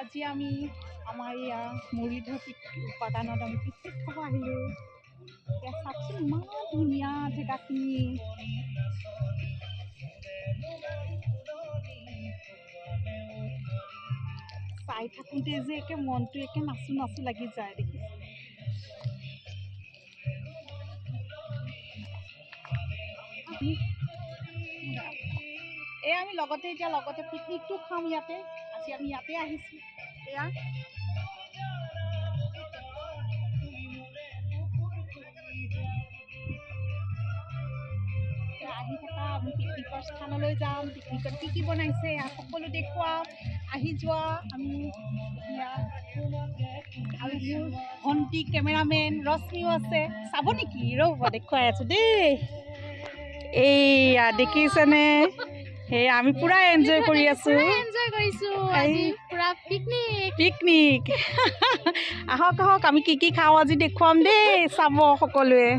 আজি আমি আমাৰ ইয়াৰ মুৰিধৰ উপাদানত আমি পিকনিক খাব আহিলোঁ। এতিয়া চাওকচোন ইমান ধুনীয়া জেগাখিনি। চাই থাকোঁতে যে একে মনটো একে নাচো নাচো লাগি যায় দেখি। এয়া আমি লগতে পিকনিকটো খাম ইয়াতে। আজি আমি ইয়াতে আহিছোঁ। এয়া আহি থকা আমি পিকনিকৰ স্থানলৈ যাম। পিকনিকত কি বনাইছে সকলো দেখুৱাম। আহি যোৱা আমি আৰু মোৰ ভণ্টি কেমেৰামেন ৰশ্মিও আছে। চাব নেকি? ৰ'ব দেখুৱাই আছোঁ দেই। এইয়া দেখিছেনে? সেই আমি পুৰা এনজয় কৰি আছোঁ। পিকনিক আহক আহক আমি কি খাওঁ আজি দেখুৱাম দেই। চাব সকলোৱে।